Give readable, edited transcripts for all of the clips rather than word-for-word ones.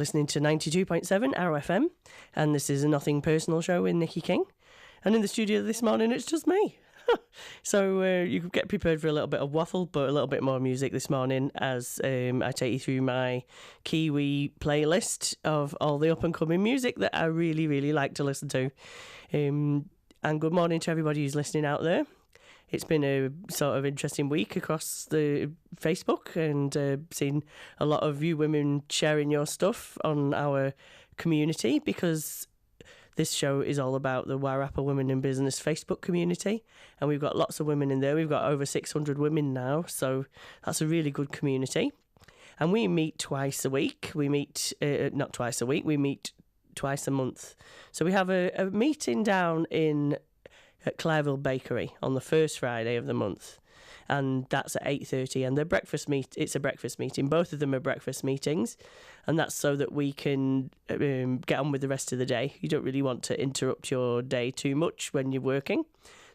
listening to 92.7 Arrow FM, and this is a Nothing Personal show with Nikki King. And in the studio this morning, it's just me. So you could get prepared for a little bit of waffle, but a little bit more music this morning as I take you through my Kiwi playlist of all the up-and-coming music that I really, really like to listen to. And good morning to everybody who's listening out there. It's been a sort of interesting week across the Facebook, and seen a lot of you women sharing your stuff on our community, because this show is all about the Wairarapa Women in Business Facebook community, and we've got lots of women in there. We've got over 600 women now, so that's a really good community. And we meet twice a week. We meet, not twice a week, we meet twice a month. So we have a meeting down at Clareville Bakery on the first Friday of the month, and that's at 8:30. And it's a breakfast meeting. Both of them are breakfast meetings, and that's so that we can get on with the rest of the day. You don't really want to interrupt your day too much when you're working.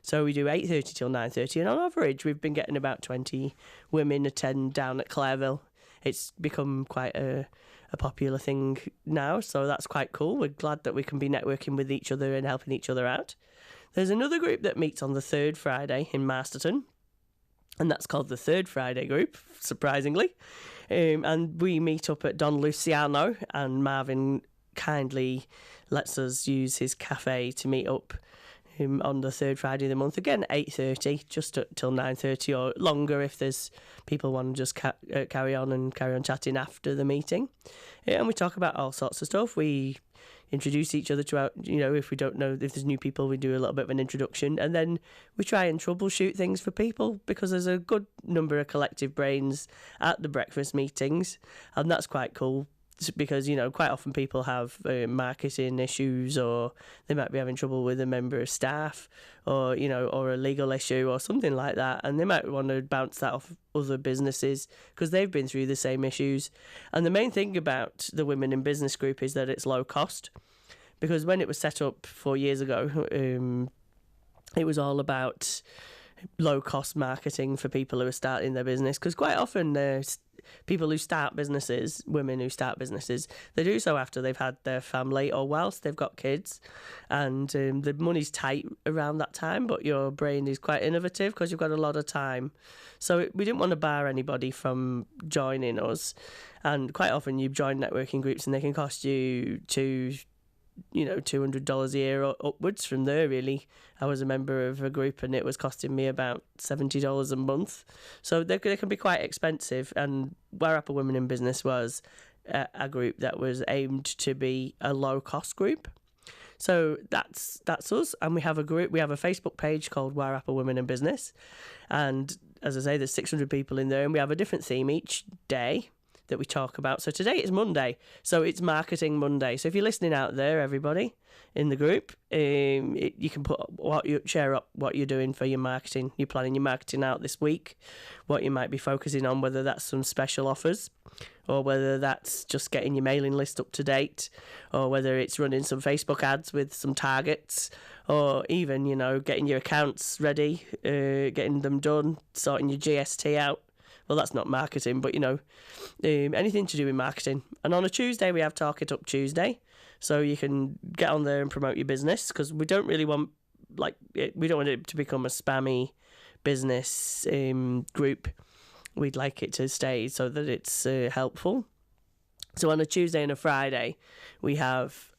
So we do 8:30 till 9:30, and on average we've been getting about 20 women attend down at Clareville. It's become quite a popular thing now, so that's quite cool. We're glad that we can be networking with each other and helping each other out. There's another group that meets on the third Friday in Masterton, and that's called the Third Friday Group, surprisingly. And we meet up at Don Luciano, and Marvin kindly lets us use his cafe to meet up on the third Friday of the month. Again, 8:30, just till 9:30 or longer if there's people want to just carry on chatting after the meeting. And we talk about all sorts of stuff. We introduce each other to our, if we don't know, if there's new people, we do a little bit of an introduction, and then we try and troubleshoot things for people, because there's a good number of collective brains at the breakfast meetings, and that's quite cool, because quite often people have marketing issues, or they might be having trouble with a member of staff, or or a legal issue or something like that, and they might want to bounce that off other businesses because they've been through the same issues. And the main thing about the Women in Business group is that it's low cost, because when it was set up 4 years ago, it was all about low cost marketing for people who are starting their business, because quite often people who start businesses, women who start businesses, they do so after they've had their family or whilst they've got kids, and the money's tight around that time, but your brain is quite innovative because you've got a lot of time. So we didn't want to bar anybody from joining us, and quite often you join networking groups and they can cost you $200 a year or upwards from there, really. I was a member of a group and it was costing me about $70 a month. So they can be quite expensive, and Wairarapa Women in Business was a group that was aimed to be a low-cost group. So that's us, and we have a Facebook page called Wairarapa Women in Business, and as I say, there's 600 people in there, and we have a different theme each day that we talk about. So today is Monday, so it's Marketing Monday. So if you're listening out there, everybody in the group, you can share up what you're doing for your marketing. You're planning your marketing out this week, what you might be focusing on, whether that's some special offers, or whether that's just getting your mailing list up to date, or whether it's running some Facebook ads with some targets, or even getting your accounts ready, getting them done, sorting your GST out. Well, that's not marketing, but anything to do with marketing. And on a Tuesday, we have Talk It Up Tuesday, so you can get on there and promote your business, because we don't really want it to become a spammy business group. We'd like it to stay so that it's helpful. So on a Tuesday and a Friday, we have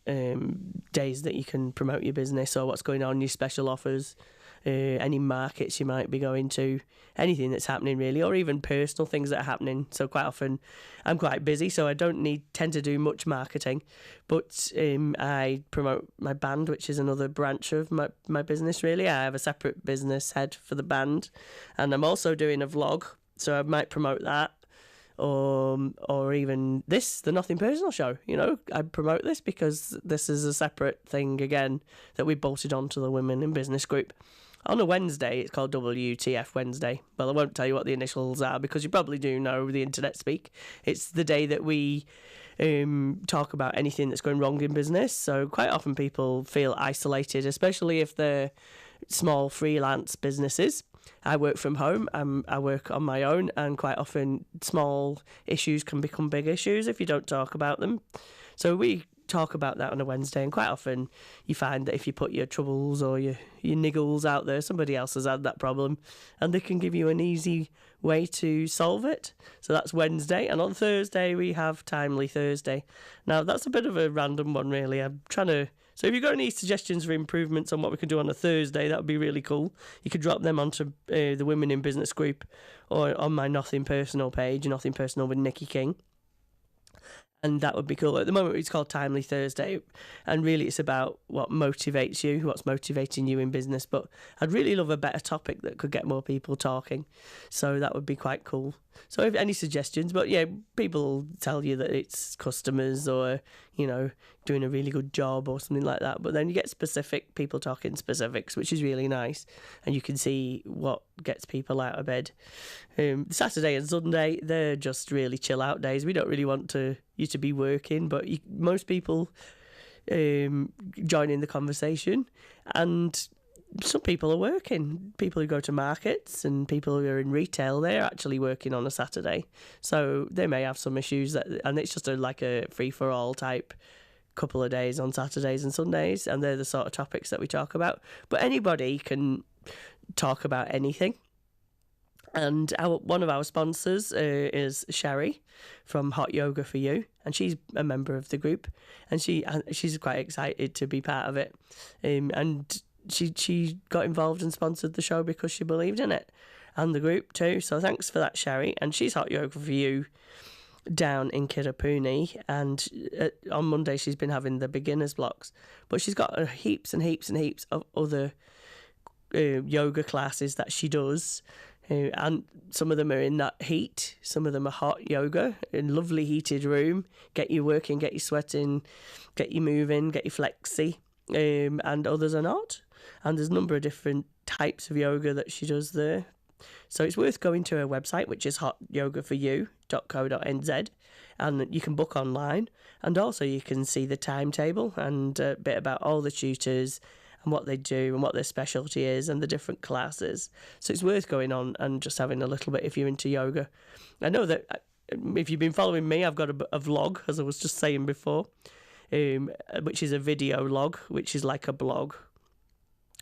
days that you can promote your business, or what's going on, your special offers, any markets you might be going to, anything that's happening really, or even personal things that are happening. So quite often I'm quite busy, so I don't tend to do much marketing, but I promote my band, which is another branch of my business really. I have a separate business head for the band, and I'm also doing a vlog, so I might promote that, or even the Nothing Personal show. I promote this because this is a separate thing again that we bolted onto the Women in Business group. On a Wednesday, it's called WTF Wednesday. Well, I won't tell you what the initials are because you probably do know the internet speak. It's the day that we talk about anything that's going wrong in business. So quite often people feel isolated, especially if they're small freelance businesses. I work from home, I work on my own, and quite often small issues can become big issues if you don't talk about them. So we talk about that on a Wednesday, and quite often you find that if you put your troubles or your niggles out there, somebody else has had that problem and they can give you an easy way to solve it. So that's Wednesday, and on Thursday we have Timely Thursday. Now that's a bit of a random one really. I'm trying to, so if you've got any suggestions for improvements on what we can do on a Thursday, that would be really cool. You could drop them onto the Women in Business group or on my Nothing Personal page, Nothing Personal with Nikki King. And that would be cool. At the moment, it's called Timely Thursday, and really it's about what motivates you, what's motivating you in business. But I'd really love a better topic that could get more people talking. So that would be quite cool. So if any suggestions, but yeah, people tell you that it's customers or, you know, doing a really good job or something like that. But then you get specific people talking specifics, which is really nice. And you can see what gets people out of bed. Saturday and Sunday, they're just really chill out days. We don't really want you to be working, but most people join in the conversation, and some people are working. People who go to markets and people who are in retail, they're actually working on a Saturday. So they may have some issues, and it's just like a free-for-all type couple of days on Saturdays and Sundays, and they're the sort of topics that we talk about. But anybody can talk about anything. And one of our sponsors is Sherry from Hot Yoga for You, and she's a member of the group, and she's quite excited to be part of it. And she got involved and sponsored the show because she believed in it, and the group too. So thanks for that, Sherry. And she's Hot Yoga for You down in Kirrapuni, and on Monday she's been having the beginners blocks, but she's got heaps and heaps and heaps of other yoga classes that she does. And some of them are in that heat, some of them are hot yoga in lovely heated room, get you working, get you sweating, get you moving, get you flexy, and others are not. And there's a number of different types of yoga that she does there. So it's worth going to her website, which is hotyogaforyou.co.nz, and you can book online, and also you can see the timetable and a bit about all the tutors and what they do and what their specialty is and the different classes. So it's worth going on and just having a little bit if you're into yoga. I know that if you've been following me, I've got a vlog, as I was just saying before, which is a video log, which is like a blog,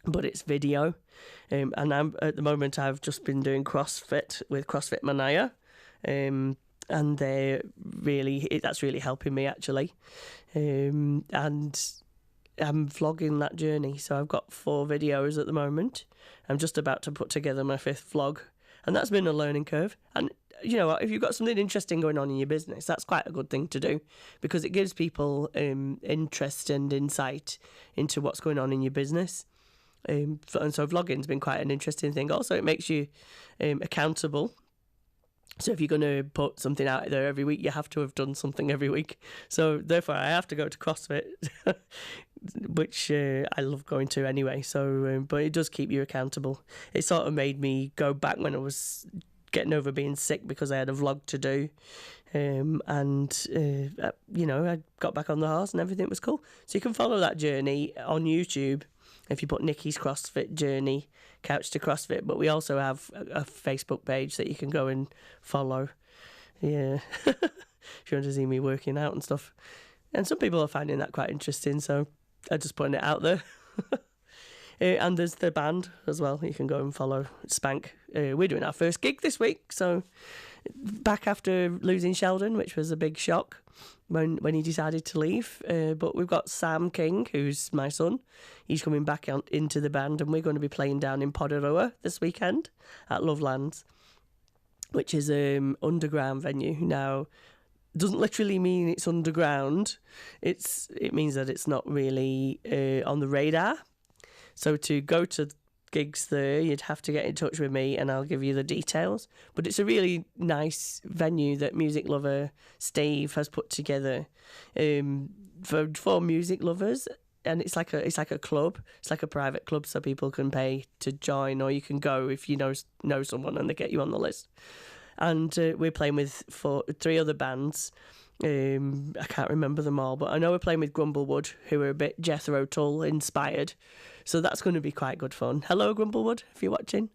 but it's video. And at the moment I've just been doing CrossFit with CrossFit Manaya, and that's really helping me actually. And I'm vlogging that journey, so I've got 4 videos at the moment. I'm just about to put together my 5th vlog, and that's been a learning curve. And you know what, if you've got something interesting going on in your business, that's quite a good thing to do, because it gives people interest and insight into what's going on in your business. And so vlogging's been quite an interesting thing. Also, it makes you accountable. So if you're going to put something out there every week, you have to have done something every week. So therefore, I have to go to CrossFit, which I love going to anyway. So, but it does keep you accountable. It sort of made me go back when I was getting over being sick, because I had a vlog to do. You know, I got back on the horse and everything was cool. So you can follow that journey on YouTube if you put Nikki's CrossFit Journey, Couch to CrossFit. But we also have a Facebook page that you can go and follow. Yeah, if you want to see me working out and stuff. And some people are finding that quite interesting, so I'm just putting it out there. And there's the band as well. You can go and follow Spank. We're doing our first gig this week, so back after losing Sheldon, which was a big shock when he decided to leave. But we've got Sam King, who's my son. He's coming back into the band, and we're going to be playing down in Poderoa this weekend at Lovelands, which is an underground venue. Now, it doesn't literally mean it's underground. It means that it's not really on the radar. So to go to gigs there, you'd have to get in touch with me and I'll give you the details. But it's a really nice venue that music lover Steve has put together for music lovers, and it's like a club. It's like a private club, so people can pay to join, or you can go if you know someone and they get you on the list. And we're playing with 3 other bands. I can't remember them all, but I know we're playing with Grumblewood, who are a bit Jethro Tull inspired. So that's going to be quite good fun. Hello, Grumblewood, if you're watching.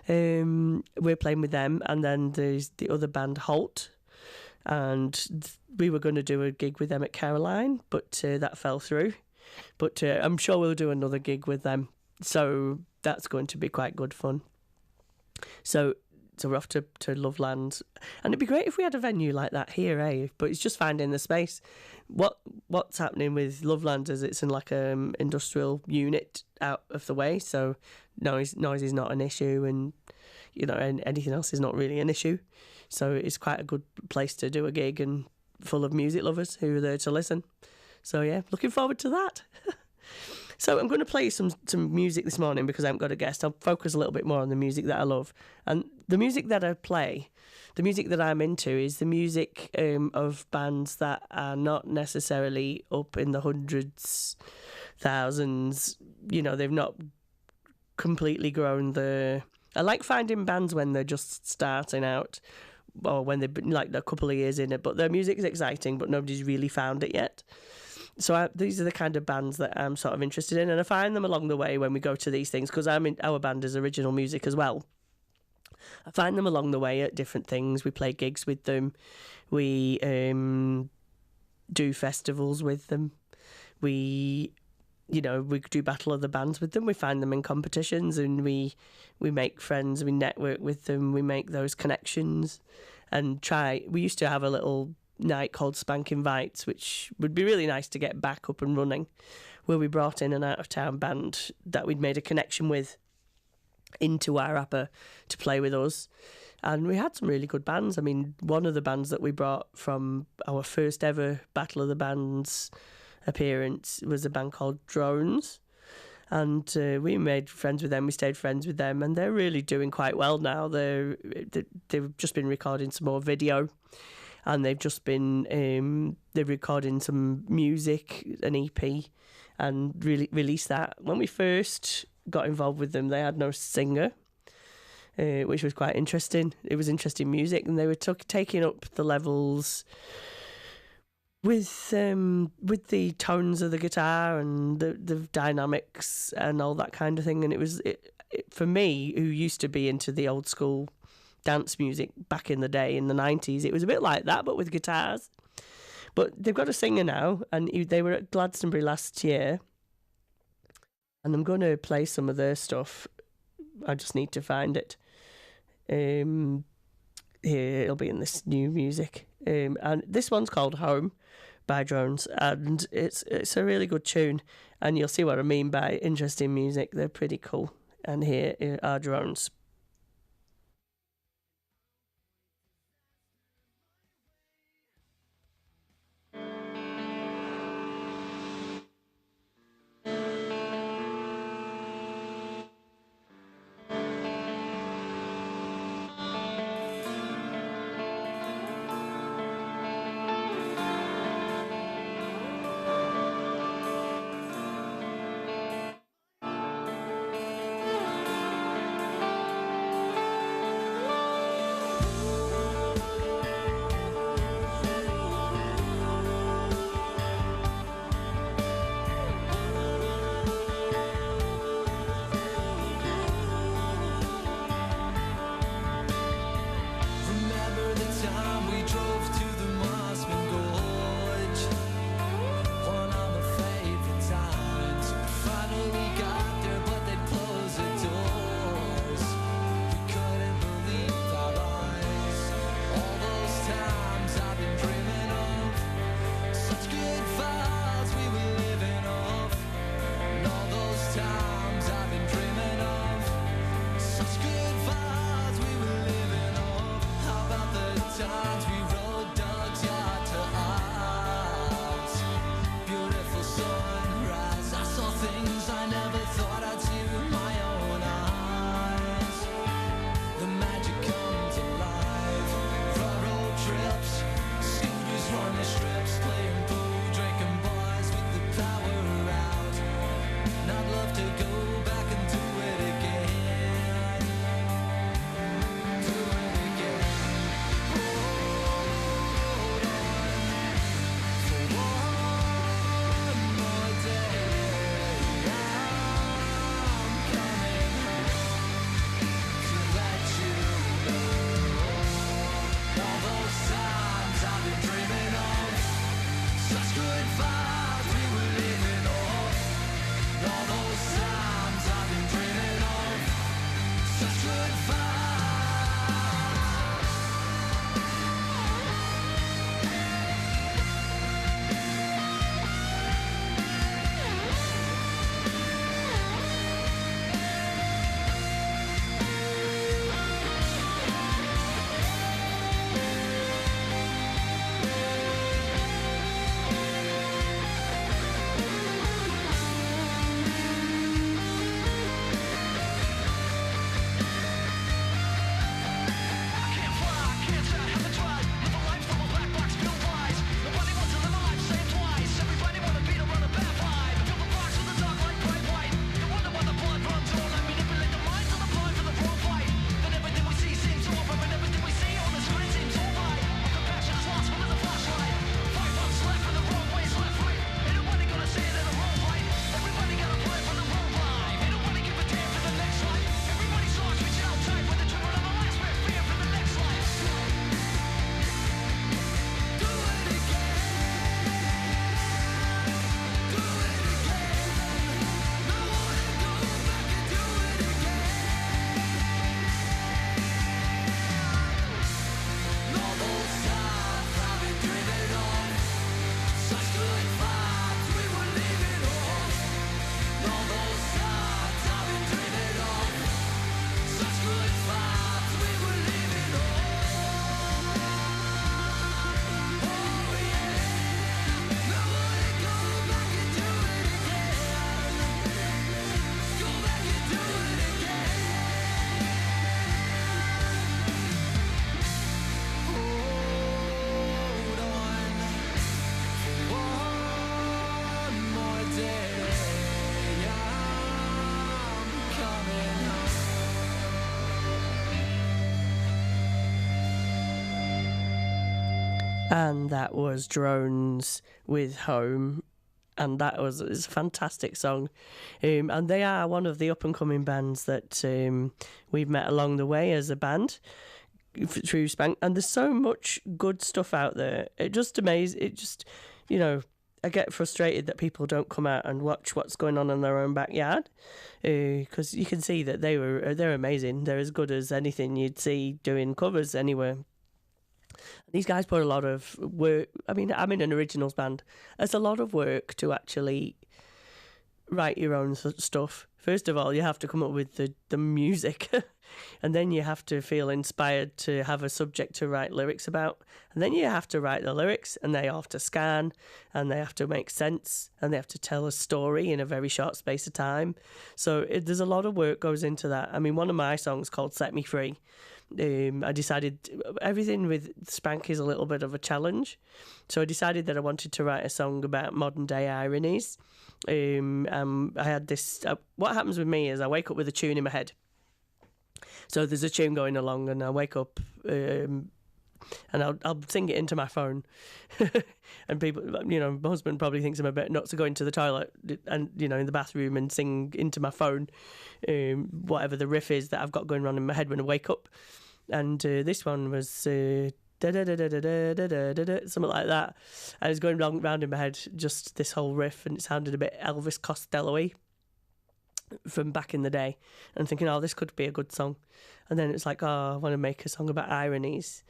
We're playing with them, and then there's the other band, Holt, and we were going to do a gig with them at Caroline, but that fell through. But I'm sure we'll do another gig with them, so that's going to be quite good fun. So we're off to Loveland, and it'd be great if we had a venue like that here, eh? But it's just finding the space. What's happening with Loveland is it's in like a industrial unit out of the way, so noise is not an issue, and and anything else is not really an issue. So it's quite a good place to do a gig, and full of music lovers who are there to listen. So yeah, looking forward to that. So I'm going to play some music this morning because I haven't got a guest. I'll focus a little bit more on the music that I love. And the music that I play, the music that I'm into, is the music of bands that are not necessarily up in the hundreds, thousands. They've not completely grown I like finding bands when they're just starting out, or when they've been like a couple of years in it, but their music is exciting, but nobody's really found it yet. So these are the kind of bands that I'm sort of interested in, and I find them along the way when we go to these things, because our band is original music as well. I find them along the way at different things. We play gigs with them. We do festivals with them. We do Battle of the Bands with them. We find them in competitions, and we make friends. We network with them. We make those connections, and we used to have a little night called Spank Invites, which would be really nice to get back up and running, where we brought in an out-of-town band that we'd made a connection with into Wairarapa to play with us. And we had some really good bands. I mean, one of the bands that we brought from our first ever Battle of the Bands appearance was a band called Drones. And we made friends with them, we stayed friends with them, and they're really doing quite well now. They've just been recording some more video, and they've just been they're recording some music, an EP, and really released that. When we first got involved with them, they had no singer, which was quite interesting. It was interesting music, and they were taking up the levels with the tones of the guitar and the dynamics and all that kind of thing. And it was for me, who used to be into the old school dance music back in the day in the 90s, it was a bit like that, but with guitars. But they've got a singer now, and they were at Glastonbury last year, and I'm going to play some of their stuff. I just need to find it. Here, it'll be in this new music. And this one's called Home by Drones, and it's a really good tune, and you'll see what I mean by interesting music. They're pretty cool. And here are Drones. And that was Drones with Home. And it's a fantastic song. And they are one of the up-and-coming bands that we've met along the way as a band through Spank. And there's so much good stuff out there. It just amazes. It just, I get frustrated that people don't come out and watch what's going on in their own backyard, because you can see that they're amazing. They're as good as anything you'd see doing covers anywhere. These guys put a lot of work. I mean, I'm in an originals band. It's a lot of work to actually write your own stuff. First of all, you have to come up with the music, and then you have to feel inspired to have a subject to write lyrics about, and then you have to write the lyrics, and they have to scan, and they have to make sense, and they have to tell a story in a very short space of time. So there's a lot of work goes into that. I mean, one of my songs called Set Me Free, I decided everything with Spank is a little bit of a challenge. So I decided that I wanted to write a song about modern day ironies. I had this, what happens with me is I wake up with a tune in my head. So there's a tune going along and I wake up, and I'll sing it into my phone. And people, my husband probably thinks I'm a bit nuts to go into the toilet and, in the bathroom and sing into my phone, whatever the riff is that I've got going on in my head when I wake up. And this one was something like that. I was going round in my head, just this whole riff, and it sounded a bit Elvis Costello-y from back in the day, and thinking, this could be a good song. And then it's like, I want to make a song about ironies.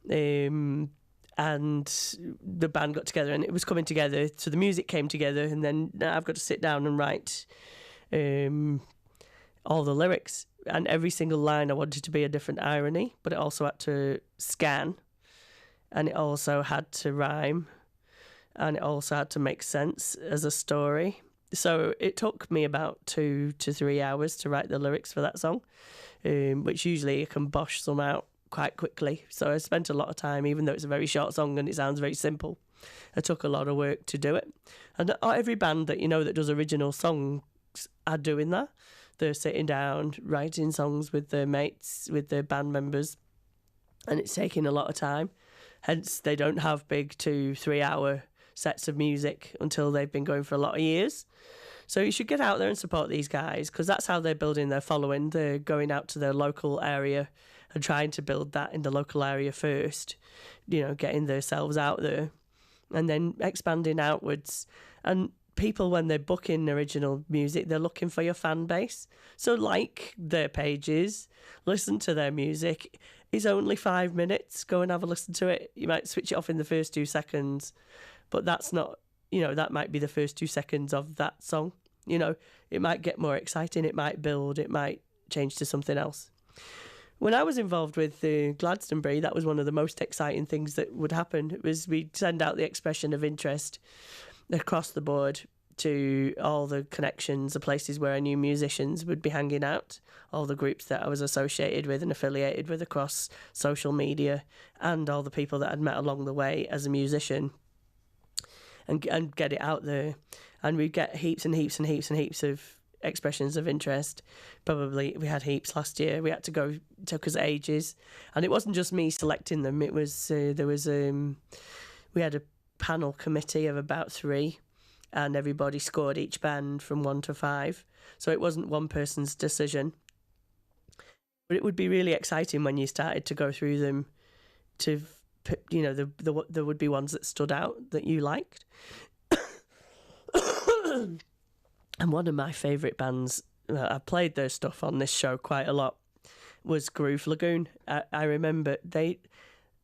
And the band got together and it was coming together, so the music came together, and then I've got to sit down and write all the lyrics, and every single line I wanted to be a different irony, but it also had to scan, and it also had to rhyme, and it also had to make sense as a story. So it took me about 2 to 3 hours to write the lyrics for that song, which usually I can bosh some out quite quickly. So I spent a lot of time, even though it's a very short song and it sounds very simple. It took a lot of work to do it. And every band that that does original songs are doing that. They're sitting down, writing songs with their mates, with their band members, and it's taking a lot of time. Hence, they don't have big 2-3 hour sets of music until they've been going for a lot of years. So you should get out there and support these guys, because that's how they're building their following. They're going out to their local area and trying to build that in the local area first, getting themselves out there and then expanding outwards. And people, when they're booking original music, they're looking for your fan base. So like their pages, listen to their music. It's only 5 minutes. Go and have a listen to it. You might switch it off in the first 2 seconds, but that's not, that might be the first 2 seconds of that song. It might get more exciting. It might build. It might change to something else. When I was involved with Glastonbury, that was one of the most exciting things that would happen. It was we'd send out the expression of interest across the board to all the connections, the places where I knew musicians would be hanging out, all the groups that I was associated with and affiliated with across social media, and all the people that I'd met along the way as a musician, and get it out there. And we'd get heaps and heaps and heaps and heaps of expressions of interest. Probably we had heaps last year. We had to go, it took us ages, and it wasn't just me selecting them. It was we had a panel committee of about 3, and everybody scored each band from 1 to 5. So it wasn't one person's decision. But it would be really exciting when you started to go through them to, there would be ones that stood out that you liked. And one of my favourite bands, I played their stuff on this show quite a lot, was Groove Lagoon. I remember they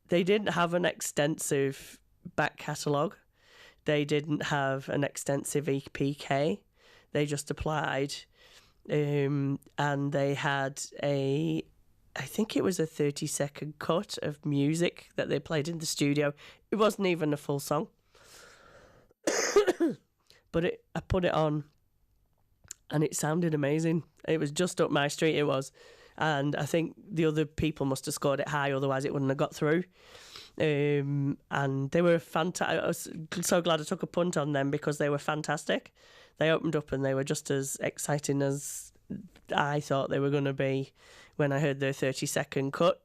didn't have an extensive back catalogue. They didn't have an extensive EPK. They just applied, and they had I think it was a 30-second cut of music that they played in the studio. It wasn't even a full song. But I put it on, and it sounded amazing. It was just up my street, it was. And I think the other people must have scored it high, otherwise it wouldn't have got through. And they were fantastic. I was so glad I took a punt on them, because they were fantastic. They opened up and they were just as exciting as I thought they were going to be when I heard their 30-second cut.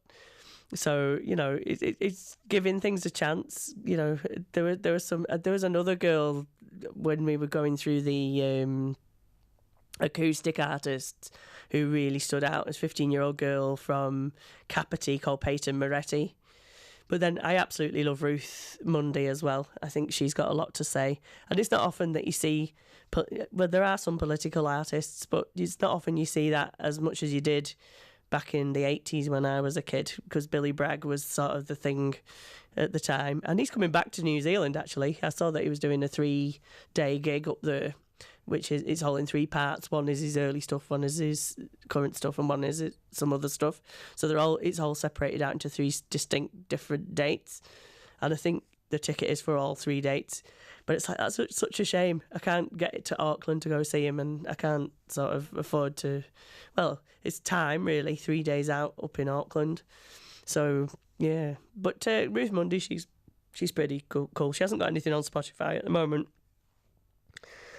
So it's giving things a chance. There was another girl when we were going through the acoustic artists who really stood out as 15-year-old girl from Capity called Peyton Moretti. But then I absolutely love Ruth Mundy as well. I think she's got a lot to say. And it's not often that you see, well, there are some political artists, but it's not often you see that as much as you did back in the 80s when I was a kid, because Billy Bragg was sort of the thing at the time. And he's coming back to New Zealand, actually. I saw that he was doing a 3-day gig up there, which is it's all in 3 parts. One is his early stuff, one is his current stuff, and one is some other stuff. So it's all separated out into 3 distinct different dates. And I think the ticket is for all 3 dates. But it's like, that's such a shame. I can't get to Auckland to go see him, and I can't sort of afford to... Well, it's time, really, 3 days out up in Auckland. So, yeah. But Ruth Mundy, she's pretty cool. She hasn't got anything on Spotify at the moment,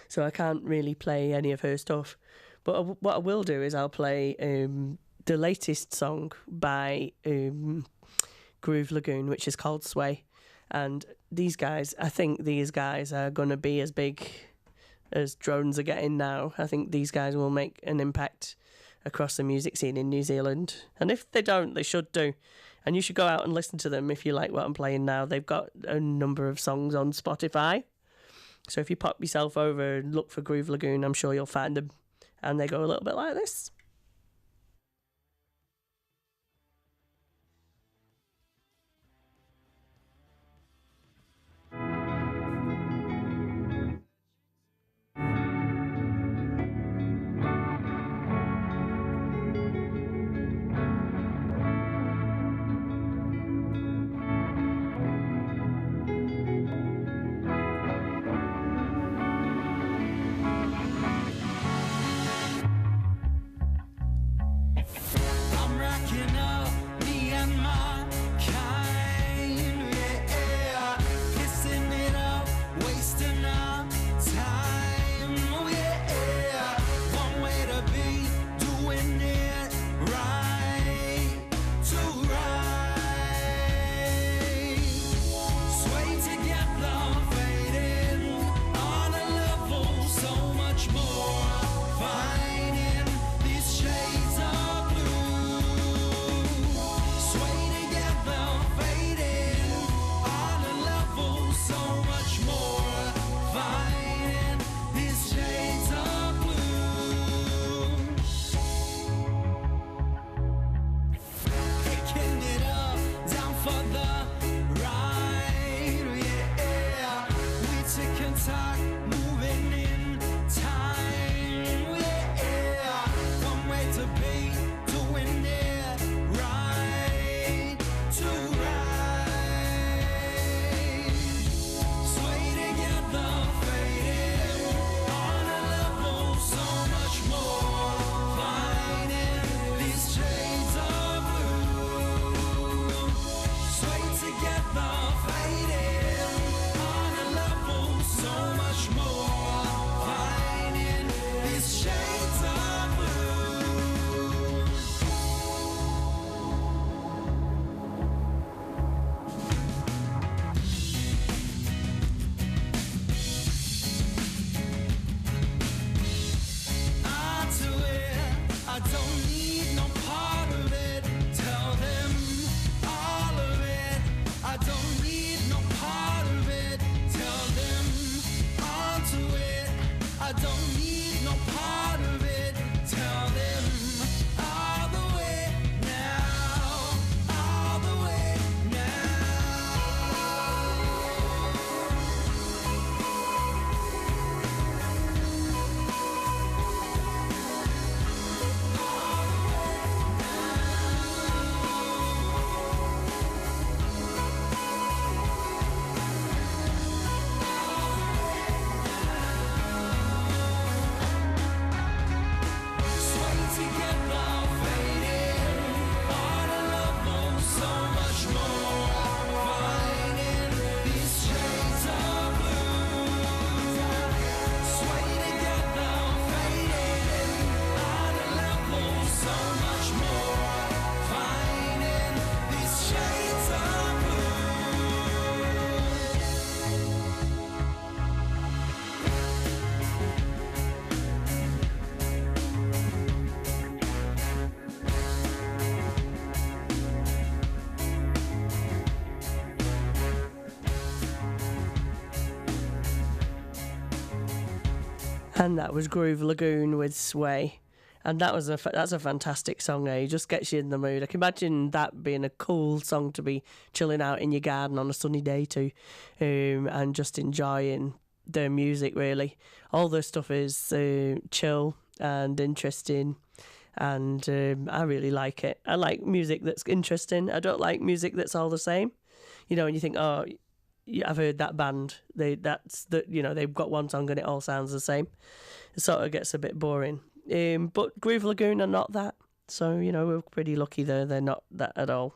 so I can't really play any of her stuff. But what I will do is I'll play the latest song by Groove Lagoon, which is called Sway. And I think these guys are going to be as big as drones are getting now. I think these guys will make an impact across the music scene in New Zealand. And if they don't, they should do. And you should go out and listen to them if you like what I'm playing now. They've got a number of songs on Spotify. So if you pop yourself over and look for Groove Lagoon, I'm sure you'll find them. And they go a little bit like this. And that was Groove Lagoon with Sway. And that's a fantastic song, eh? It just gets you in the mood. I can imagine that being a cool song to be chilling out in your garden on a sunny day to, and just enjoying their music, really. All their stuff is chill and interesting, and I really like it. I like music that's interesting. I don't like music that's all the same. You know, and you think, oh, yeah, I've heard that band. They've got one song and it all sounds the same. It sort of gets a bit boring. But Groove Lagoon are not that. So, we're pretty lucky there. They're not that at all.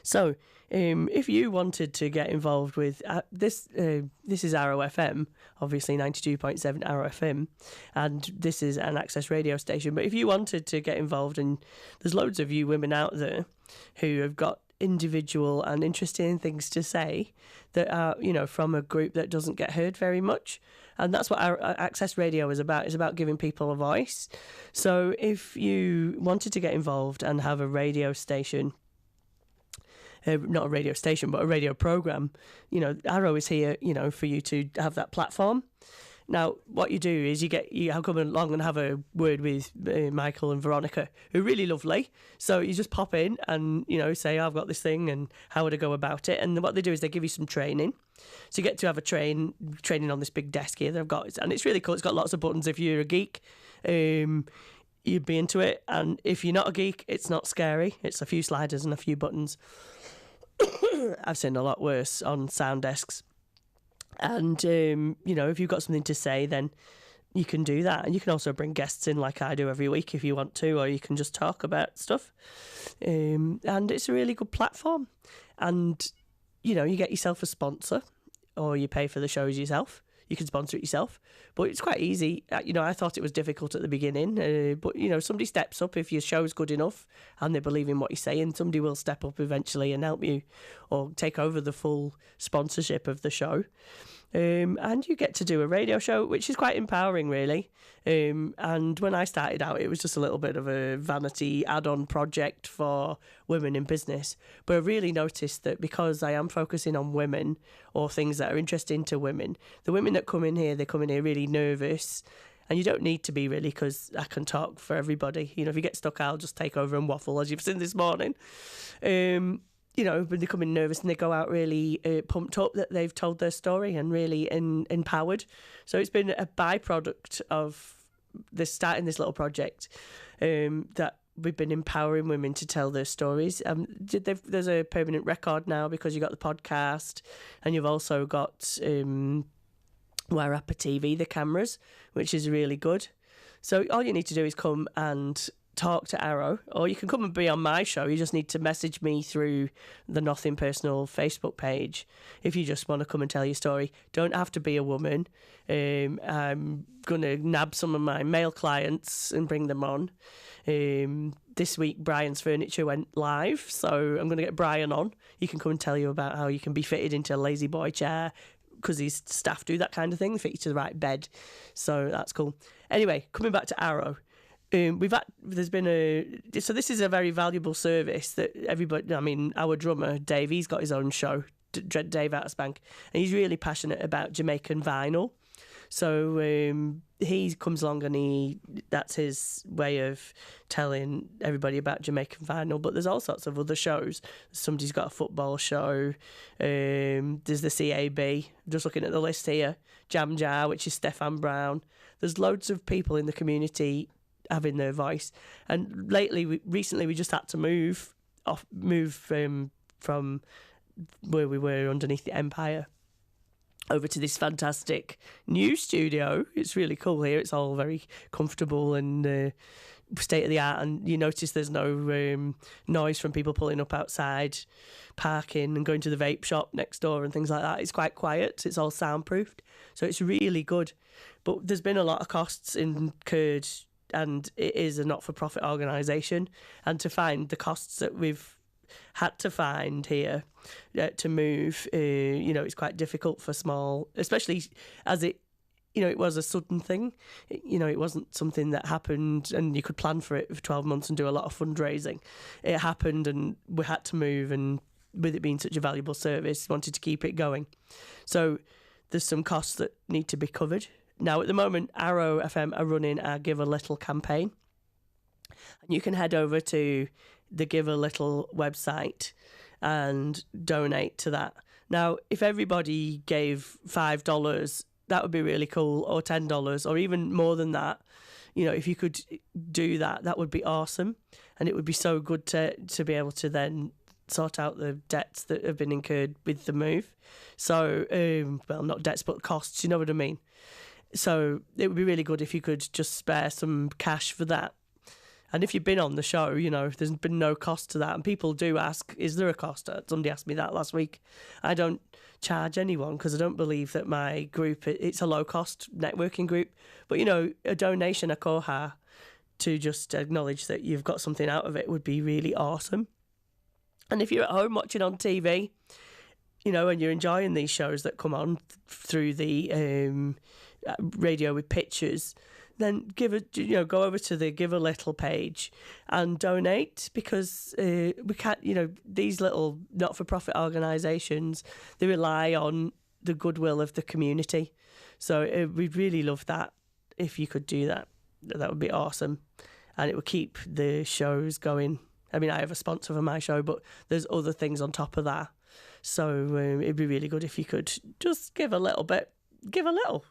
So, if you wanted to get involved with this is Arrow FM, obviously 92.7 Arrow FM, and this is an access radio station. But if you wanted to get involved, and there's loads of you women out there who have got individual and interesting things to say that are, from a group that doesn't get heard very much. And that's what our Access Radio is about. It's about giving people a voice. So if you wanted to get involved and have a radio station, not a radio station, but a radio program, Arrow is here, for you to have that platform. Now, what you do is you come along and have a word with Michael and Veronica, who are really lovely. So you just pop in and, say, I've got this thing and how would I go about it? And what they do is they give you some training. So you get to have a training on this big desk here they've got. And it's really cool. It's got lots of buttons. If you're a geek, you'd be into it. And if you're not a geek, it's not scary. It's a few sliders and a few buttons. I've seen a lot worse on sound desks. And, if you've got something to say, then you can do that. And you can also bring guests in like I do every week if you want to, or you can just talk about stuff. And it's a really good platform. And, you get yourself a sponsor, or you pay for the shows yourself. You can sponsor it yourself. But it's quite easy. I thought it was difficult at the beginning. But, somebody steps up if your show's good enough and they believe in what you're saying. Somebody will step up eventually and help you or take over the full sponsorship of the show. And you get to do a radio show, which is quite empowering, really. And when I started out, it was just a little bit of a vanity add-on project for women in business. But I really noticed that because I am focusing on women or things that are interesting to women, the women that come in here, they come in here really nervous. And you don't need to be, really, because I can talk for everybody. If you get stuck, I'll just take over and waffle, as you've seen this morning. When they come in nervous and they go out really pumped up that they've told their story and really empowered. So it's been a byproduct of starting this little project that we've been empowering women to tell their stories. There's a permanent record now because you've got the podcast and you've also got Wairarapa TV, the cameras, which is really good. So all you need to do is come and talk to Arrow, or you can come and be on my show. You just need to message me through the Nothing Personal Facebook page if you just want to come and tell your story. Don't have to be a woman. I'm going to nab some of my male clients and bring them on. This week Brian's Furniture went live, so I'm going to get Brian on. He can come and tell you about how you can be fitted into a lazy boy chair, because his staff do that kind of thing. They fit you to the right bed, so that's cool. Anyway, coming back to Arrow, so this is a very valuable service that everybody, our drummer, Dave, he's got his own show, Dave Outerspank, and he's really passionate about Jamaican vinyl. So he comes along and that's his way of telling everybody about Jamaican vinyl. But there's all sorts of other shows. Somebody's got a football show. There's the CAB. Just looking at the list here. Jam Jar, which is Stefan Brown. There's loads of people in the community having their voice. And recently we just had to move from where we were underneath the Empire over to this fantastic new studio. It's really cool here. It's all very comfortable and state of the art, and you notice there's no noise from people pulling up outside, parking and going to the vape shop next door and things like that. It's quite quiet. It's all soundproofed, so it's really good. But there's been a lot of costs incurred, and it is a not-for-profit organisation, and to find the costs that we've had to find here to move, it's quite difficult for small, especially as it was a sudden thing. It wasn't something that happened and you could plan for it for 12 months and do a lot of fundraising. It happened and we had to move, and with it being such a valuable service, wanted to keep it going. So there's some costs that need to be covered. Now, at the moment, Arrow FM are running our Give a Little campaign. And you can head over to the Give a Little website and donate to that. Now, if everybody gave $5, that would be really cool, or $10, or even more than that. You know, if you could do that, that would be awesome. And it would be so good to be able to then sort out the debts that have been incurred with the move. So, well, not debts, but costs, you know what I mean? So it would be really good if you could just spare some cash for that. And if you've been on the show, you know, there's been no cost to that. And people do ask, is there a cost? Somebody asked me that last week. I don't charge anyone because I don't believe that my group, it's a low-cost networking group. But, you know, a donation, a koha, to just acknowledge that you've got something out of it would be really awesome. And if you're at home watching on TV, you know, and you're enjoying these shows that come on through the radio with pictures, then go over to the Give a Little page and donate, because we can't, you know, these little not-for-profit organisations, they rely on the goodwill of the community. So we'd really love that if you could do that. That would be awesome, and it would keep the shows going. I mean, I have a sponsor for my show, but there's other things on top of that. So it'd be really good if you could just give a little bit. Give a little.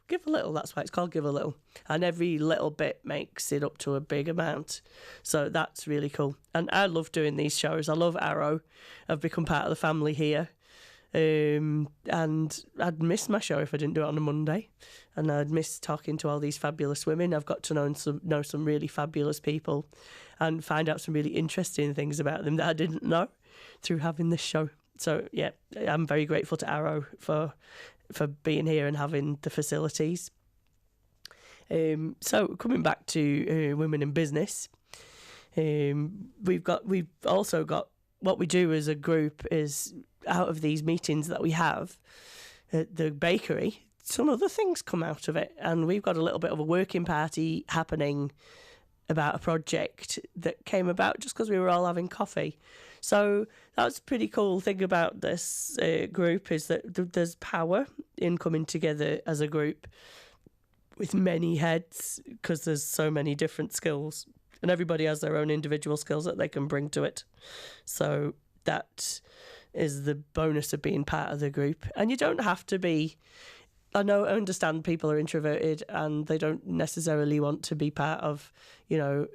That's why it's called Give a Little. And every little bit makes it up to a big amount. So that's really cool. And I love doing these shows. I love Arrow. I've become part of the family here. And I'd miss my show if I didn't do it on a Monday. And I'd miss talking to all these fabulous women. I've got to know some really fabulous people and find out some really interesting things about them that I didn't know through having this show. So, yeah, I'm very grateful to Arrow for being here and having the facilities. So coming back to women in business, we've also got what we do as a group is, out of these meetings that we have at the bakery, some other things come out of it, and we've got a little bit of a working party happening about a project that came about just because we were all having coffee. So that's a pretty cool thing about this group, is that there's power in coming together as a group with many heads, because there's so many different skills and everybody has their own individual skills that they can bring to it. So that is the bonus of being part of the group. And you don't have to be... I understand people are introverted and they don't necessarily want to be part of, you know,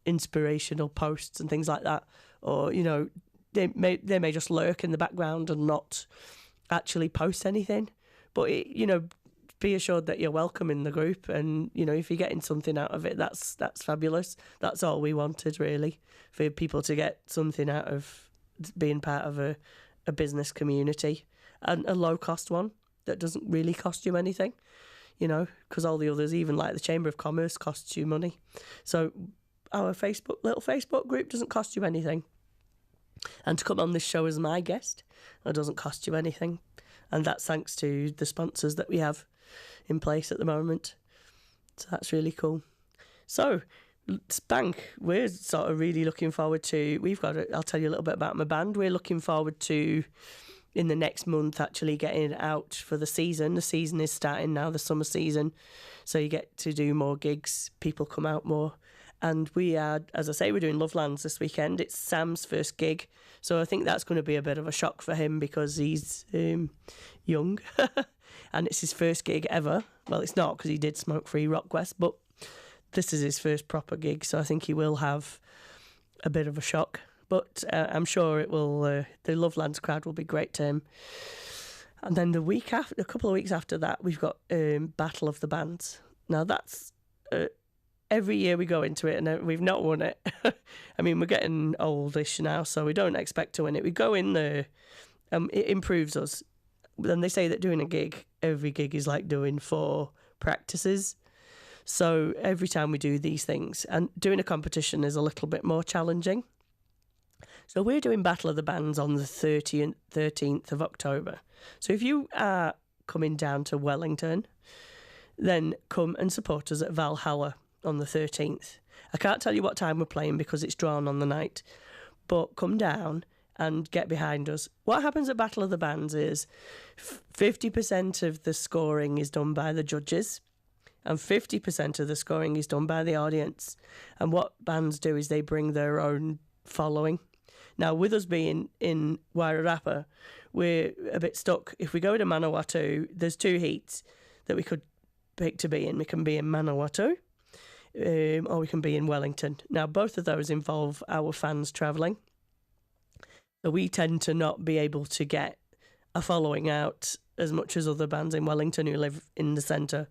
inspirational posts and things like that. Or, you know, they may just lurk in the background and not actually post anything. But, you know, be assured that you're welcome in the group. And, you know, if you're getting something out of it, that's fabulous. That's all we wanted, really, for people to get something out of being part of a business community, and a low-cost one that doesn't really cost you anything, you know, because all the others, even like the Chamber of Commerce, costs you money. So our little Facebook group doesn't cost you anything. And to come on this show as my guest, it doesn't cost you anything. And that's thanks to the sponsors that we have in place at the moment. So that's really cool. So Spank, we're sort of really looking forward to, I'll tell you a little bit about my band. We're looking forward to, in the next month, actually getting out for the season. The season is starting now, the summer season. So you get to do more gigs, people come out more. And we are, as I say, we're doing Lovelands this weekend. It's Sam's first gig. So I think that's going to be a bit of a shock for him because he's young. And it's his first gig ever. Well, it's not, because he did Smoke Free Rock West, but this is his first proper gig. So I think he will have a bit of a shock. But I'm sure it will. The Lovelands crowd will be great to him. And then a couple of weeks after that, we've got Battle of the Bands. Now that's every year we go into it, and we've not won it. I mean, we're getting oldish now, so we don't expect to win it. We go in there, it improves us. Then they say that doing a gig, every gig is like doing 4 practices. So every time we do these things, and doing a competition is a little bit more challenging. So we're doing Battle of the Bands on the 13th of October. So if you are coming down to Wellington, then come and support us at Valhalla on the 13th. I can't tell you what time we're playing because it's drawn on the night, but come down and get behind us. What happens at Battle of the Bands is 50% of the scoring is done by the judges, and 50% of the scoring is done by the audience. And what bands do is they bring their own following. Now, with us being in Wairarapa, we're a bit stuck. If we go to Manawatu, there's 2 heats that we could pick to be in. We can be in Manawatu, or we can be in Wellington. Now, both of those involve our fans travelling. So we tend to not be able to get a following out as much as other bands in Wellington who live in the centre.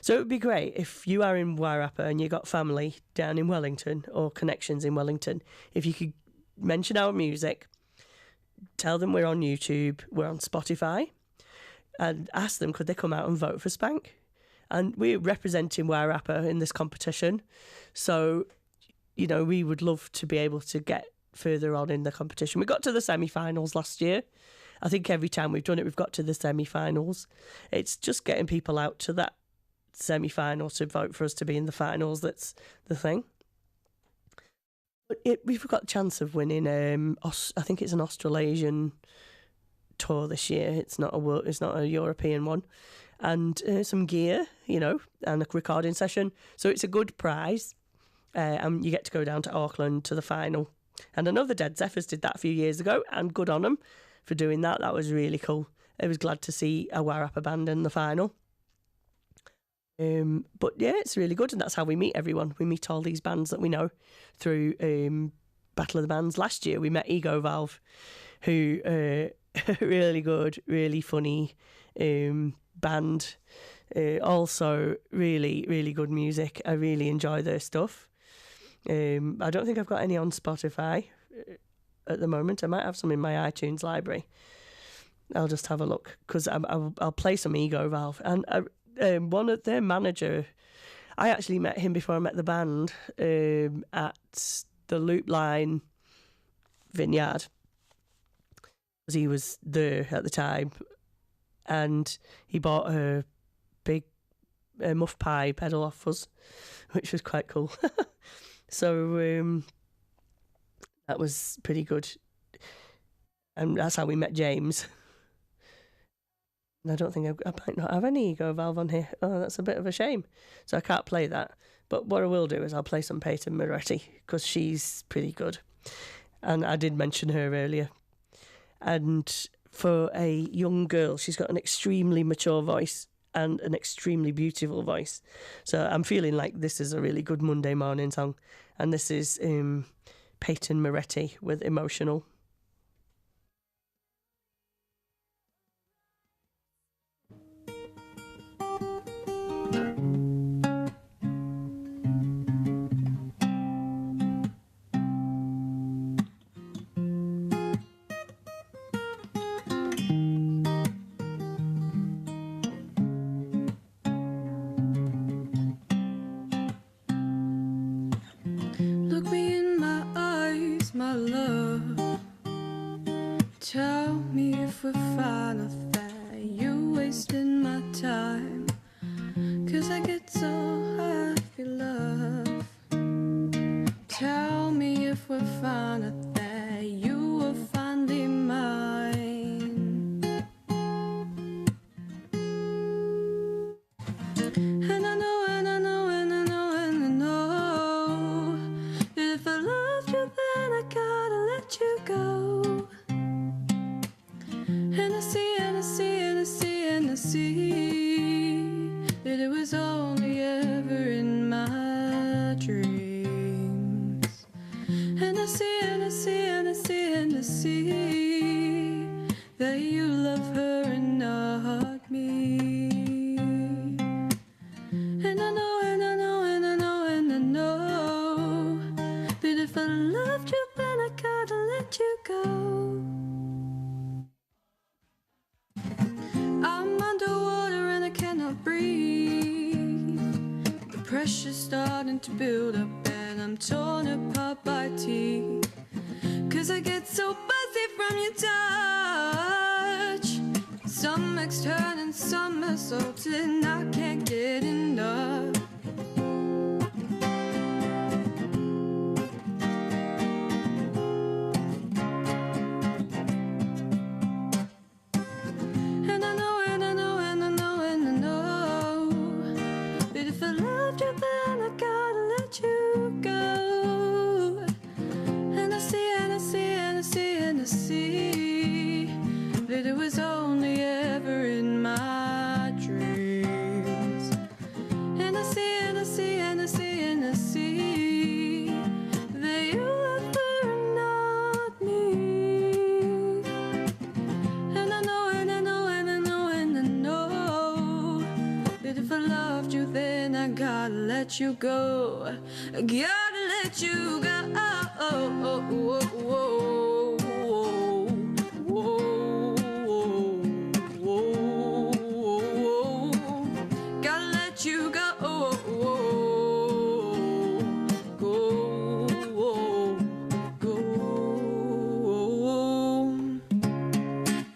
So it would be great if you are in Wairarapa and you got family down in Wellington or connections in Wellington, if you could mention our music, tell them we're on YouTube, we're on Spotify, and ask them could they come out and vote for Spank. And we're representing Wairarapa in this competition. So, you know, we would love to be able to get further on in the competition. We got to the semi-finals last year. I think every time we've done it, we've got to the semi-finals. It's just getting people out to that semi-final to vote for us to be in the finals that's the thing. But we've got a chance of winning. I think it's an Australasian tour this year. It's not a European one, and some gear, you know, and a recording session. So it's a good prize, and you get to go down to Auckland to the final. And I know the Dead Zephyrs did that a few years ago, and good on them for doing that. That was really cool. I was glad to see a Wairarapa band in the final. But yeah, it's really good, and that's how we meet everyone. We meet all these bands that we know through Battle of the Bands. Last year we met Ego Valve, who really good, really funny band. Also really, really good music. I really enjoy their stuff. I don't think I've got any on Spotify at the moment. I might have some in my iTunes library. I'll just have a look, because I'll play some Ego Valve. And one of their manager, I actually met him before I met the band at the Loop Line Vineyard, because he was there at the time, and he bought a big muff pie pedal off us, which was quite cool. So that was pretty good, and that's how we met James. I don't think I might not have any Ego Valve on here. Oh, that's a bit of a shame. So I can't play that. But what I will do is I'll play some Peyton Moretti, because she's pretty good. And I did mention her earlier. And for a young girl, she's got an extremely mature voice and an extremely beautiful voice. So I'm feeling like this is a really good Monday morning song. And this is Peyton Moretti with Emotional. Look me in my eyes, my love. Tell me if we're fine or that you're wasting my time. 'Cause I get so happy, love. Tell me if we're fine or that you are finally mine. And I know, and I know, and I know, and I know that if I loved you, then I gotta let you go. And I see, and I see, and I see, and I see that it was only ever in my dreams. And I see, and I see, and I see, and I see that you love her and not me. And I know, and I know, and I know, and I know that if I loved you, then I gotta let you go. I'm underwater and I cannot breathe. The pressure's starting to build up and I'm torn apart by teeth. 'Cause I get so buzzy from your touch. Some external and some assaulted and I can't get enough. And I know, and I know, and I know, and I know let you go. Gotta let you go. Gotta let you go.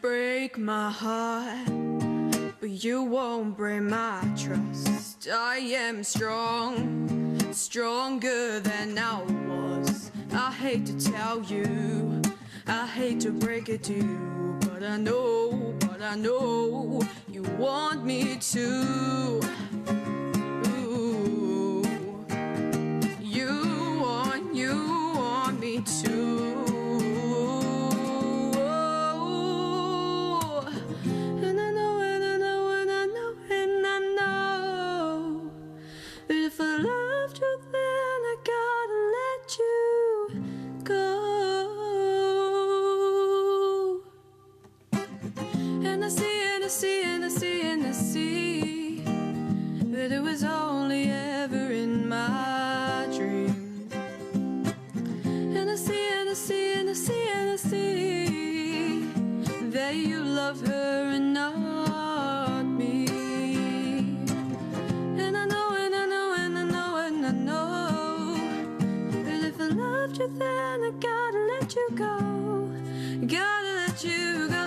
Break my heart, but you won't break my trust. I am strong, stronger than I was. I hate to tell you, I hate to break it to you, but I know you want me to. Ooh, you want me to. If I loved you, then I gotta let you go. And I see that it was only ever in my dreams. And I see that you love her and not me. And I know that if I loved you, then I gotta let you go. Gotta let you go.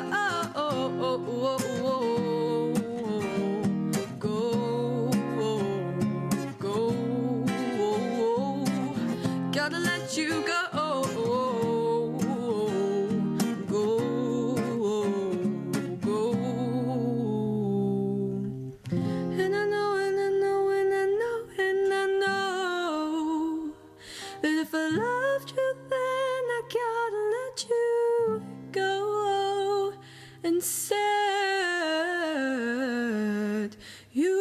Gotta let you go. And I know that if I loved you, then I gotta let you go and set you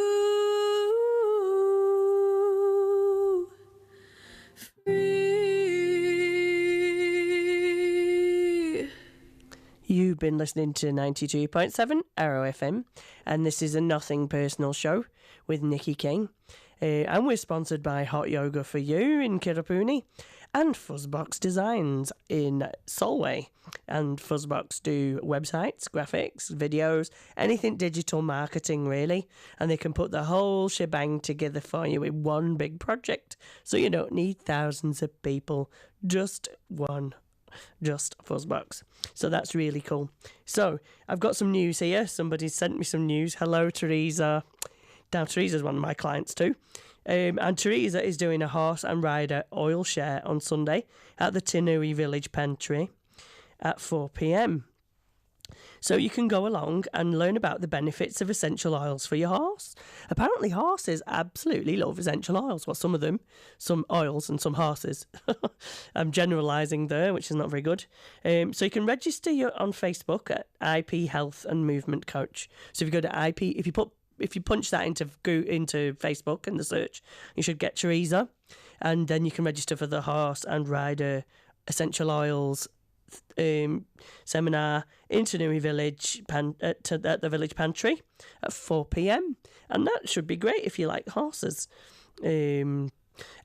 free. You've been listening to 92.7 Arrow FM, and this is a Nothing Personal show with Nikki King. And we're sponsored by Hot Yoga for You in Kirrapuni and Fuzzbox Designs in Solway. And Fuzzbox do websites, graphics, videos, anything digital marketing really. And they can put the whole shebang together for you in one big project. So you don't need thousands of people, just Fuzzbox. So that's really cool. So I've got some news here. Somebody sent me some news. Hello, Teresa. Now, Teresa's one of my clients too. And Teresa is doing a horse and rider oil share on Sunday at the Tinui Village Pantry at 4 p.m. So you can go along and learn about the benefits of essential oils for your horse. Apparently horses absolutely love essential oils. Well, some of them, some oils and some horses. I'm generalising there, which is not very good. So you can register on Facebook at IP Health and Movement Coach. So if you go to IP, if you punch that into Facebook in the search, you should get Teresa, and then you can register for the horse and rider essential oils seminar in Tinui Village at the Village Pantry at 4 p.m. And that should be great if you like horses.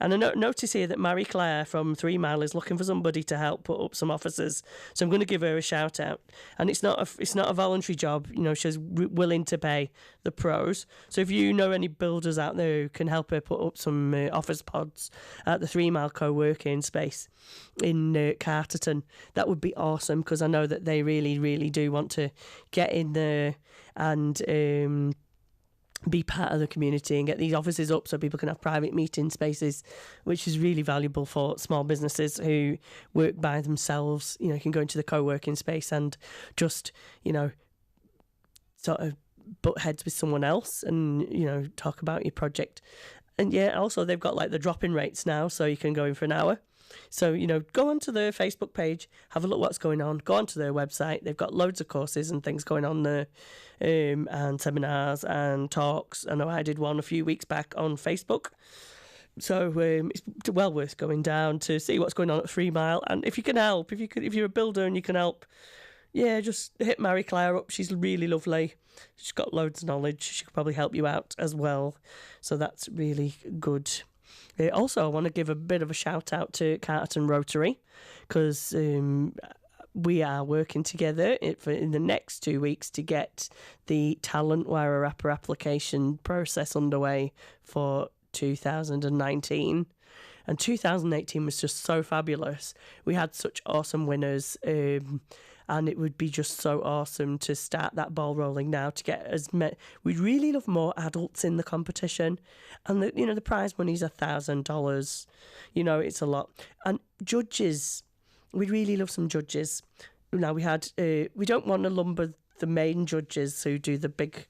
And I notice here that Marie Claire from 3 Mile is looking for somebody to help put up some offices. So I'm going to give her a shout out. And it's not a voluntary job. You know, she's willing to pay the pros. So if you know any builders out there who can help her put up some office pods at the 3 Mile co-working space in Carterton, that would be awesome, because I know that they really, really do want to get in there and be part of the community and get these offices up so people can have private meeting spaces, which is really valuable for small businesses who work by themselves. You know, you can go into the co-working space and just, you know, sort of butt heads with someone else and, you know, talk about your project. And yeah, also they've got like the drop-in rates now, so you can go in for an hour. So, you know, go onto their Facebook page, have a look what's going on, go onto their website. They've got loads of courses and things going on there, and seminars and talks. I know I did one a few weeks back on Facebook. So it's well worth going down to see what's going on at 3 Mile. And if you can help, if you're a builder and you can help Yeah, just hit Marie Claire up. She's really lovely. She's got loads of knowledge. She could probably help you out as well. So that's really good. Also, I want to give a bit of a shout out to Carterton Rotary, because we are working together in the next 2 weeks to get the Talent Wairarapa application process underway for 2019. And 2018 was just so fabulous. We had such awesome winners, and it would be just so awesome to start that ball rolling now to get as many. We'd really love more adults in the competition, and the prize money is $1,000. It's a lot. And judges, we'd really love some judges. Now we don't want to lumber the main judges who do the big,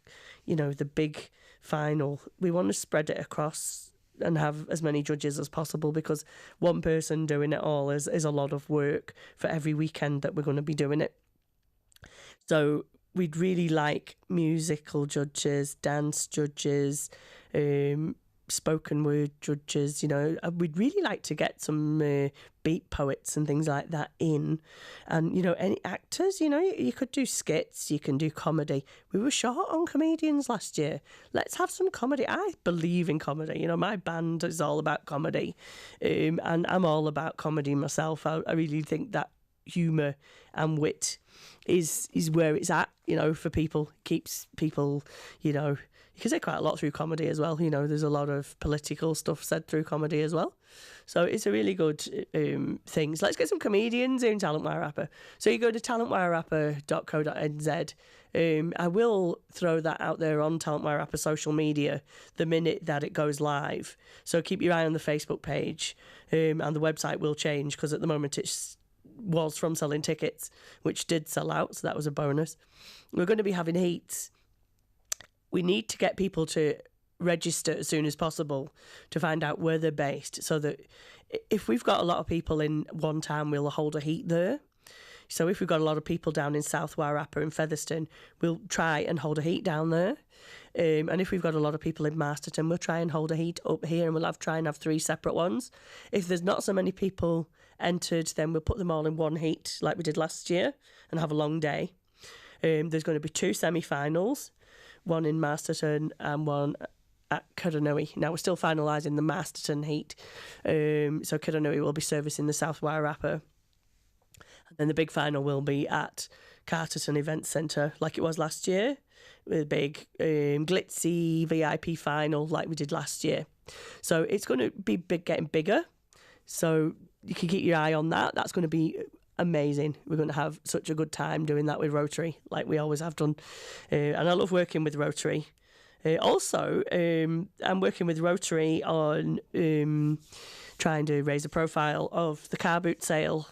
the big final. We want to spread it across and have as many judges as possible, because one person doing it all is a lot of work for every weekend that we're going to be doing it. So we'd really like musical judges, dance judges, spoken word judges. We'd really like to get some beat poets and things like that in, and any actors. You could do skits, you can do comedy. We were short on comedians last year. Let's have some comedy. I believe in comedy. My band is all about comedy, and I'm all about comedy myself. I really think that humour and wit is where it's at, for people. Keeps people, you can say quite a lot through comedy as well. There's a lot of political stuff said through comedy as well. So it's a really good thing. So let's get some comedians in Talent Wairarapa. So you go to talentwairarapa.co.nz. I will throw that out there on Talent Wairarapa social media the minute that it goes live. So keep your eye on the Facebook page, and the website will change, because at the moment was from selling tickets, which did sell out, so that was a bonus. We're going to be having heats. We need to get people to register as soon as possible to find out where they're based, so that if we've got a lot of people in one town, we'll hold a heat there. So if we've got a lot of people down in South Wairarapa and Featherstone, we'll try and hold a heat down there. And if we've got a lot of people in Masterton, we'll try and hold a heat up here, and we'll try and have 3 separate ones. If there's not so many people entered, then we'll put them all in one heat like we did last year and have a long day. There's going to be 2 semi-finals, one in Masterton and one at Kiranui. Now, we're still finalising the Masterton heat, so Kiranui will be servicing the South Wairarapa. And then the big final will be at Carterton Events Centre, like it was last year, with a big glitzy VIP final like we did last year. So it's going to be getting bigger, so you can keep your eye on that. That's going to be amazing. We're going to have such a good time doing that with Rotary, like we always have done. And I love working with Rotary. Also, I'm working with Rotary on trying to raise the profile of the car boot sale.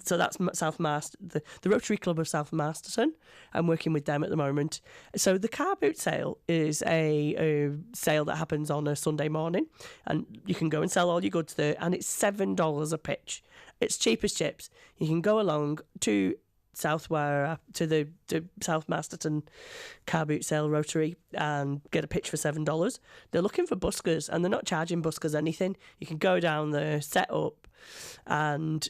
So that's the Rotary Club of South Masterton. I'm working with them at the moment. So the car boot sale is a sale that happens on a Sunday morning, and you can go and sell all your goods there, and it's $7 a pitch. It's cheap as chips. You can go along to the South Masterton car boot sale Rotary and get a pitch for $7. They're looking for buskers, and they're not charging buskers anything. You can go down there, set up, and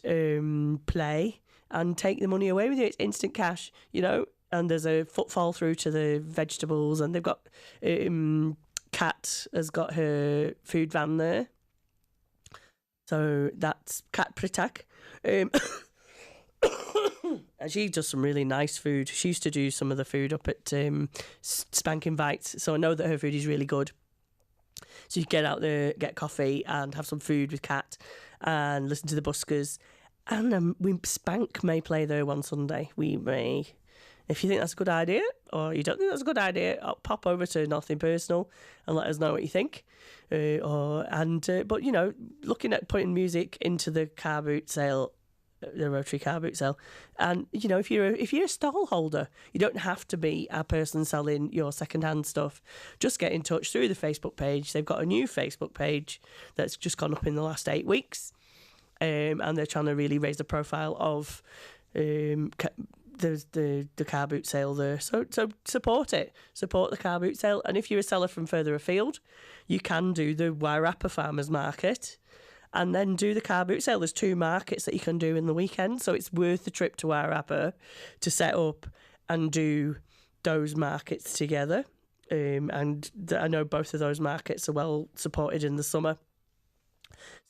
play, and take the money away with you. It's instant cash, and there's a footfall through to the vegetables, and they've got Kat has got her food van there, so that's Kat Pritak. And she does some really nice food. She used to do some of the food up at Spanking Bites, so I know that her food is really good. So you get out there, get coffee, and have some food with Kat, and listen to the buskers. And Spank may play there one Sunday. We may. If you think that's a good idea, or you don't think that's a good idea, pop over to Nothing Personal and let us know what you think. But looking at putting music into the car boot sale, the Rotary car boot sale, and if you're a stall holder, you don't have to be a person selling your second-hand stuff. Just get in touch through the Facebook page. They've got a new Facebook page that's just gone up in the last 8 weeks, and they're trying to really raise the profile of the car boot sale there. So support it. Support the car boot sale. And if you're a seller from further afield, you can do the Wairarapa Farmers Market and then do the car boot sale. There's 2 markets that you can do in the weekend, so it's worth the trip to Wairarapa to set up and do those markets together. And I know both of those markets are well supported in the summer.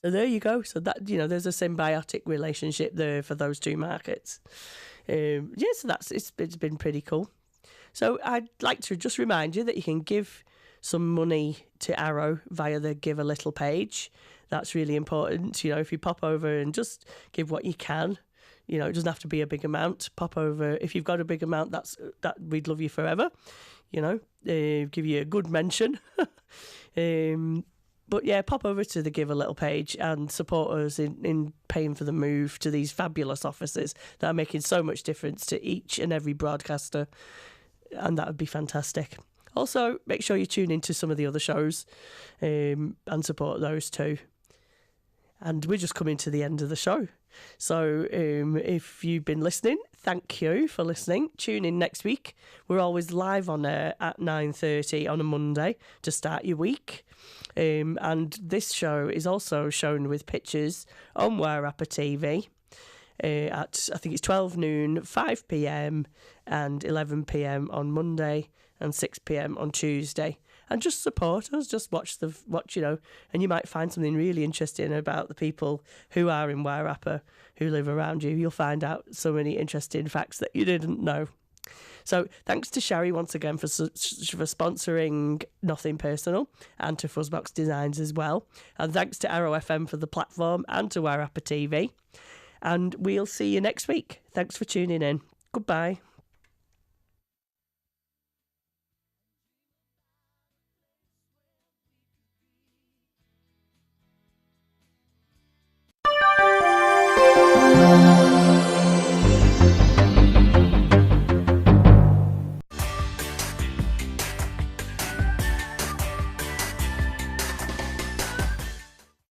So there you go. So that, there's a symbiotic relationship there for those 2 markets. So it's been pretty cool. So I'd like to just remind you that you can give some money to Arrow via the Give a Little page. That's really important. If you pop over and just give what you can, it doesn't have to be a big amount. Pop over. If you've got a big amount, that we'd love you forever. Give you a good mention. But yeah, pop over to the Give a Little page and support us in paying for the move to these fabulous offices that are making so much difference to each and every broadcaster. And that would be fantastic. Also, make sure you tune into some of the other shows and support those too. And we're just coming to the end of the show. So if you've been listening, thank you for listening. Tune in next week. We're always live on air at 9:30 on a Monday to start your week. And this show is also shown with pictures on Wairarapa TV at, I think it's 12 noon, 5 p.m. and 11 p.m. on Monday and 6 p.m. on Tuesday. And just support us, just watch, and you might find something really interesting about the people who are in Wairarapa, who live around you. You'll find out so many interesting facts that you didn't know. So thanks to Sherry once again for sponsoring Nothing Personal, and to Fuzzbox Designs as well. And thanks to Arrow FM for the platform, and to Wairarapa TV. And we'll see you next week. Thanks for tuning in. Goodbye.